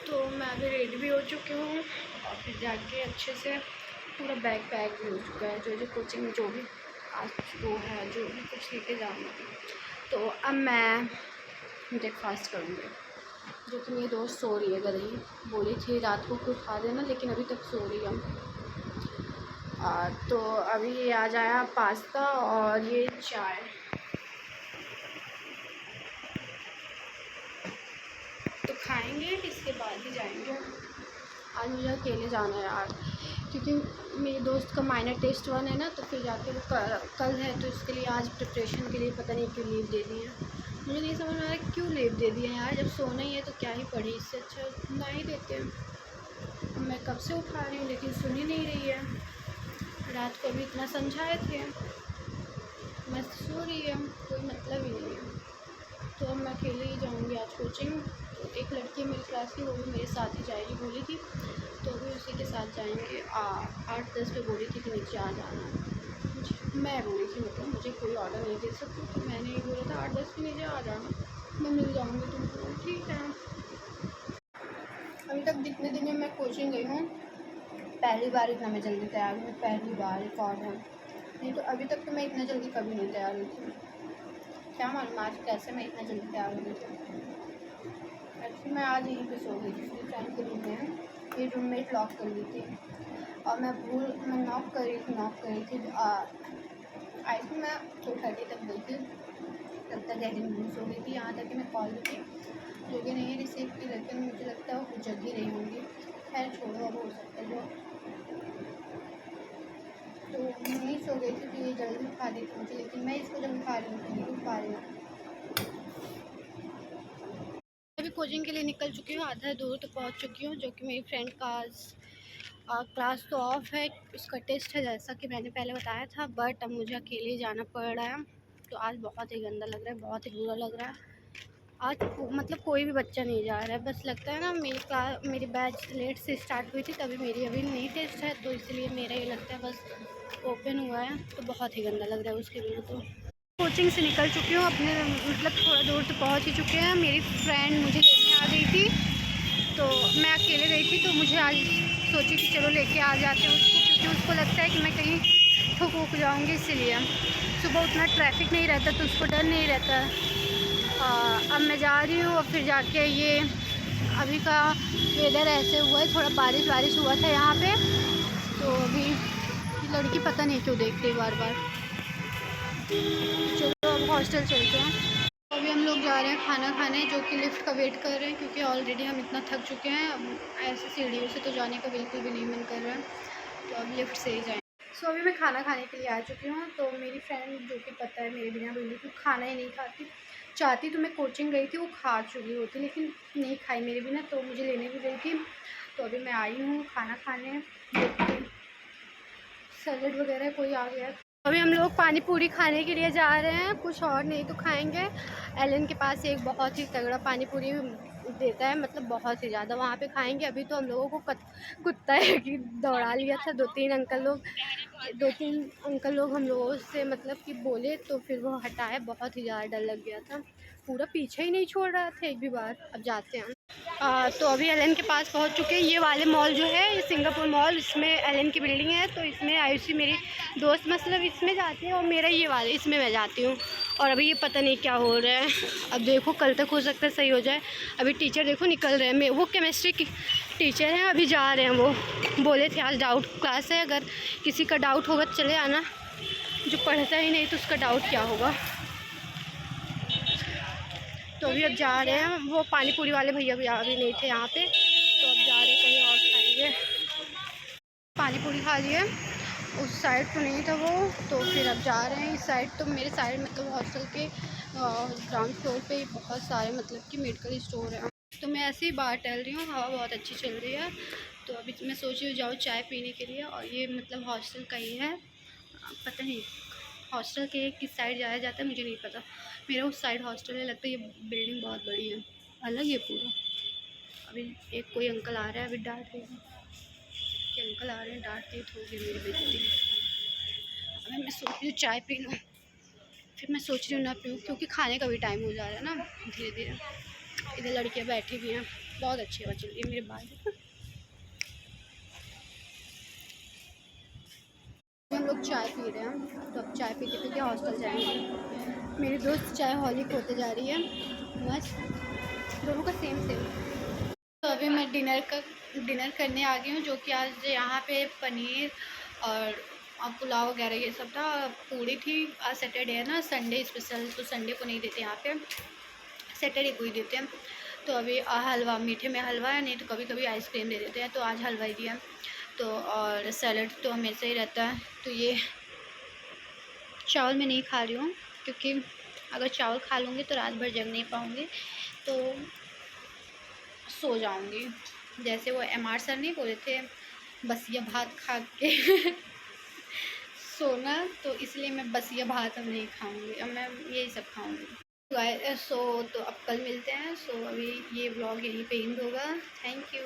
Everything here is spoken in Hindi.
तो मैं अभी रेडी भी हो चुकी हूँ और फिर जाके अच्छे से पूरा बैग पैक भी हो चुका है, जो जो कोचिंग में जो भी आज वो है, जो भी कुछ लेके जाना है। तो अब मैं ब्रेकफास्ट करूँगी, जो कि मेरी दोस्त सो रही है गई, बोली थी रात को कुछ खा देना, लेकिन अभी तक सो रही है। तो अभी ये आ जाया पास्ता और ये चाय। तो खाएंगे, इसके बाद ही जाएंगे। आज मुझे अकेले जाना है यार, क्योंकि मेरी दोस्त का माइनर टेस्ट 1 है ना, तो फिर जाके वो कल है, तो इसके लिए आज प्रिपरेशन के लिए पता नहीं क्यों लीव दे दी है। मुझे नहीं समझ में आ रहा क्यों लीव दे दी है यार, जब सोना ही है तो क्या ही पढ़े, इससे अच्छा ना ही देते हैं। मैं कब से उठा रही हूँ लेकिन सुन ही नहीं रही है। रात को भी इतना समझाए थे, मैं सो रही है, कोई मतलब ही नहीं है। तो अब मैं अकेले ही जाऊँगी आज कोचिंग। तो एक लड़की मेरी क्लास की, वो भी मेरे साथ ही जाएगी बोली थी, तो भी उसी के साथ जाएंगे। 8-10 पे बोली थी कि नीचे आ जाना। मैं बोली थी मतलब मुझे कोई ऑर्डर नहीं दे सकती, तो मैंने ही बोला था 8-10 पे नीचे आ जाना, मैं मिल जाऊँगी तुमको। ठीक है। अभी तक जितने दिन में मैं कोचिंग गई हूँ, पहली बार इतना मैं जल्दी तैयार हुई, पहली बार रिकॉर्ड है। नहीं तो अभी तक तो मैं इतना जल्दी कभी नहीं तैयार हुई थी। क्या मालूम आज कैसे मैं इतना जल्दी तैयार हो गई थी। एक्चुअली मैं आज यहीं पे सो गई थी, फ्रेंड के रूम में, मेरी रूममेट लॉक कर ली थी और मैं नॉक कर रही थी। आई थी मैं 2:30 तक गई थी, तब तक गहरी नींद सो गई थी। यहाँ तक कि मैं कॉल की जो कि नहीं रिसीव की, लेकिन मुझे लगता है वो जग ही रही होंगी। खैर छोड़ो, अब हो सकता है जो। तो नहीं सो गई थी, तो ये जल्दी उठा दी थी मुझे, लेकिन मैं इसको जब उठा रही हूँ नहीं उठ पा रही हूँ। अभी कोचिंग के लिए निकल चुकी हूँ, आधा दूर तो पहुँच चुकी हूँ, जो कि मेरी फ्रेंड का क्लास तो ऑफ है, उसका टेस्ट है जैसा कि मैंने पहले बताया था, बट अब मुझे अकेले ही जाना पड़ रहा है। तो आज बहुत ही गंदा लग रहा है, बहुत ही बुरा लग रहा है। आज मतलब कोई भी बच्चा नहीं जा रहा है, बस लगता है ना मेरी बैच लेट से स्टार्ट हुई थी, तभी मेरी अभी नई टेस्ट है, तो इसलिए मेरा ये लगता है बस ओपन हुआ है, तो बहुत ही गंदा लग रहा है उसके बिना। तो कोचिंग से निकल चुकी हूँ, अपने मतलब थोड़ा दूर तो पहुँच ही चुके हैं। मेरी फ्रेंड मुझे लेने आ गई थी, तो मैं अकेले गई थी, तो मुझे आज सोची कि चलो लेके आ जाते हैं उसको, क्योंकि उसको लगता है कि मैं कहीं ठुक उक जाऊँगी, इसीलिए। सुबह उतना ट्रैफिक नहीं रहता तो उसको डर नहीं रहता। अब मैं जा रही हूँ और फिर जाके ये अभी का वेदर ऐसे हुआ है, थोड़ा बारिश हुआ था यहाँ पे, तो अभी लड़की पता नहीं क्यों देखती है बार बार। चलो अब हॉस्टल चलते हैं। अभी हम लोग जा रहे हैं खाना खाने, जो कि लिफ्ट का वेट कर रहे हैं, क्योंकि ऑलरेडी हम इतना थक चुके हैं। अब ऐसे सीढ़ियों से तो जाने का बिल्कुल भी नहीं मन कर रहा है, तो अब लिफ्ट से ही जाएंगे। सो अभी मैं खाना खाने के लिए आ चुकी हूँ। तो मेरी फ्रेंड, जो कि पता है मेरे बिना बोली थी खाना ही नहीं खाती, चाहती तो मैं कोचिंग गई थी वो खा चुकी होती, लेकिन नहीं खाई मेरे बिना, तो मुझे लेने भी गई थी। तो अभी मैं आई हूँ खाना खाने, सैलड वगैरह कोई आ गया। अभी हम लोग पानी पूरी खाने के लिए जा रहे हैं, कुछ और नहीं तो खाएंगे। एलन के पास एक बहुत ही तगड़ा पानी पूरी देता है, मतलब बहुत ही ज़्यादा, वहाँ पे खाएंगे। अभी तो हम लोगों को कुत्ता है कि दौड़ा लिया था, 2-3 अंकल लोग हम लोगों से मतलब कि बोले, तो फिर वो हटाए, बहुत ही ज़्यादा डर लग गया था, पूरा पीछे ही नहीं छोड़ रहा था एक भी बार। अब जाते हैं। तो अभी एलन के पास पहुंच चुके हैं। ये वाले मॉल जो है, ये सिंगापुर मॉल, इसमें एलन की बिल्डिंग है, तो इसमें आयुषी मेरी दोस्त मतलब इसमें जाती है, और मेरा ये वाले इसमें मैं जाती हूँ। और अभी ये पता नहीं क्या हो रहा है, अब देखो कल तक हो सकता है सही हो जाए। अभी टीचर देखो निकल रहे हैं, वो केमिस्ट्री की टीचर हैं, अभी जा रहे हैं। वो बोले थे आज डाउट क्लास है, अगर किसी का डाउट होगा तो चले आना, जो पढ़ता ही नहीं तो उसका डाउट क्या होगा। तो अभी अब जा रहे हैं, वो पानी पूरी वाले भैया भी नहीं थे यहाँ पे, तो अब जा रहे हैं कहीं और खाएंगे। पानी पूरी खा लिए, उस साइड तो नहीं था वो, तो फिर अब जा रहे हैं इस साइड। तो मेरे साइड मतलब हॉस्टल के ग्राउंड फ्लोर पे बहुत सारे मतलब कि मेडिकल स्टोर हैं, तो मैं ऐसे ही बाहर टहल रही हूँ, हवा बहुत अच्छी चल रही है। तो अभी मैं सोच रही हूँ जाऊँ चाय पीने के लिए, और ये मतलब हॉस्टल का ही है, पता नहीं हॉस्टल के किस साइड जाया जाता है मुझे नहीं पता, मेरा उस साइड हॉस्टल है। लगता है ये बिल्डिंग बहुत बड़ी है, अलग है पूरा। अभी एक कोई अंकल आ रहा है, अभी डांट रही हूँ कि अंकल आ रहे हैं, डांटते तो होगी मेरी बेइज्जती। अभी मैं सोच रही हूँ चाय पी लूँ, फिर मैं सोच रही हूँ ना पीऊँ, क्योंकि खाने का भी टाइम हो जा रहा है ना धीरे धीरे। इधर लड़कियाँ बैठी भी हैं, बहुत अच्छी हवा चल रही है मेरे बाल। हम लोग चाय पी रहे हैं, तो अब चाय पी के हॉस्टल जाएंगे। मेरी दोस्त चाय हॉलिक होते जा रही है, मस्त, दोनों का सेम सेम। तो अभी मैं डिनर करने आ गई हूँ, जो कि आज यहाँ पे पनीर और पुलाव वगैरह ये सब था। पूरी थी, आज सैटरडे है ना, संडे स्पेशल, तो संडे को नहीं देते यहाँ पे, सैटरडे को ही देते हैं। तो अभी हलवा, मीठे में हलवा है, नहीं तो कभी कभी आइसक्रीम दे देते हैं, तो आज हलवा ही दिया। तो और सैलड तो हमेशा ही रहता है। तो ये चावल मैं नहीं खा रही हूँ, क्योंकि अगर चावल खा लूँगी तो रात भर जग नहीं पाऊँगी, तो सो जाऊँगी। जैसे वो MR सर नहीं बोले थे, बसिया भात खा के सोना, तो इसलिए मैं बसिया भात अब नहीं खाऊँगी, अब मैं यही सब खाऊँगी। सो तो अब कल मिलते हैं। सो अभी ये व्लॉग यहीं पे एंड होगा। Thank you.